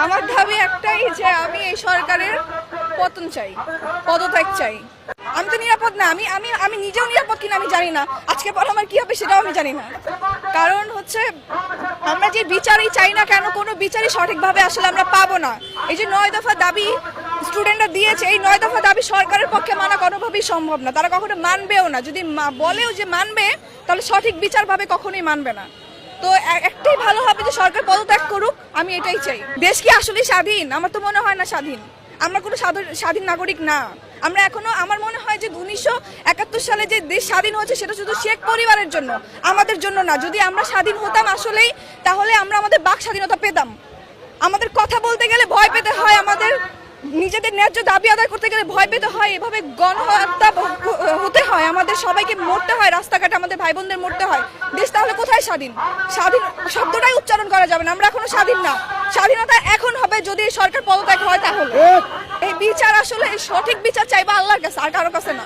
আমার দাবি একটাই যে আমি এই সরকারের পতন চাই, পদত্যাগ চাই। আমি তো নিরাপদ না, আমি আমি আমি নিজেও নিরাপদ কিনা আমি জানি না। আজকে পর আমার কি হবে সেটাও আমি জানি না। কারণ হচ্ছে আমরা যে বিচারই চাই না কেন, কোনো বিচারই সঠিকভাবে আসলে আমরা পাবো না। এই যে 9 দফা দাবি স্টুডেন্টরা দিয়েছে, এই 9 দফা দাবি সরকারের পক্ষে মানা কোনোভাবেই সম্ভব না। তারা কখনো মানবেও না। যদি বলেও যে মানবে, তাহলে সঠিক বিচারভাবে কখনোই মানবে না। তো একটাই ভালো হবে যে সরকার পদত্যাগ করুক, আমি এটাই চাই। দেশ কি আসলে স্বাধীন? আমার তো মনে হয় না স্বাধীন। আমরা কোনো স্বাধীন নাগরিক না। আমরা এখনো, আমার মনে হয় যে 1971 সালে যে দেশ স্বাধীন হয়েছে সেটা শুধু শেখ পরিবারের জন্য, আমাদের জন্য না। যদি আমরা স্বাধীন হতাম আসলেই, তাহলে আমরা আমাদের বাক স্বাধীনতা পেতাম। আমাদের কথা বলতে গেলে ভয় পেতে হয়, আমাদের নিজেদের ন্যায্য দাবি আদায় করতে গেলে ভয় পেতে হয়, এভাবে গণহত্যা হতে হয়, আমাদের সবাইকে মরতে হয়, রাস্তাঘাটে আমাদের ভাই বোনদের মরতে হয়। দেশ তাহলে কোথায় স্বাধীন? স্বাধীন শব্দটাই উচ্চারণ করা যাবে না। আমরা এখনো স্বাধীন না। স্বাধীনতা এখন হবে যদি সরকার পদত্যাগ হয়। তাহলে এই বিচার আসলে সঠিক বিচার চাইবা আল্লাহর কাছে, আর কারো কাছে না।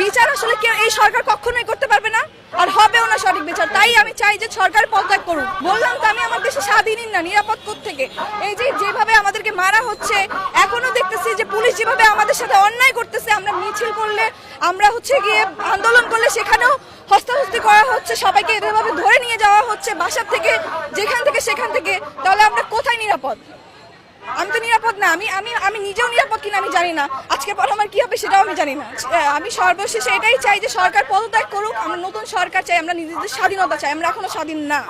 বিচার আসলে কেউ, এই সরকার কখনোই করতে পারবে না, আর হবেও না সঠিক বিচার। তাই আমি চাই যে সরকার পদত্যাগ করুক। বললাম তো, আমি আমার দেশে স্বাধীনই না, নিরাপদ থেকে। এই যে যেভাবে আমাদেরকে মারা হচ্ছে, এখনো দেখতেছি যে পুলিশ যেভাবে আমাদের সাথে অন্যায় করতেছে। আমরা মিছিল করলে, আমরা গিয়ে আন্দোলন করলে সেখানেও হস্তাহস্তি করা হচ্ছে, সবাইকে এভাবে ধরে নিয়ে যাওয়া হচ্ছে বাসার থেকে, যেখান থেকে সেখান থেকে। তাহলে আমরা কোথায় নিরাপদ? আমি তো নিরাপদ না। আমি আমি আমি নিজেও নিরাপদ কিনা আমি জানি না। আজকে পর আমার কি হবে সেটাও আমি জানি না। আমি সর্বশেষে এটাই চাই যে সরকার পদত্যাগ করুক। আমরা নতুন সরকার চাই, আমরা নিজেদের স্বাধীনতা চাই। আমরা এখনো স্বাধীন না।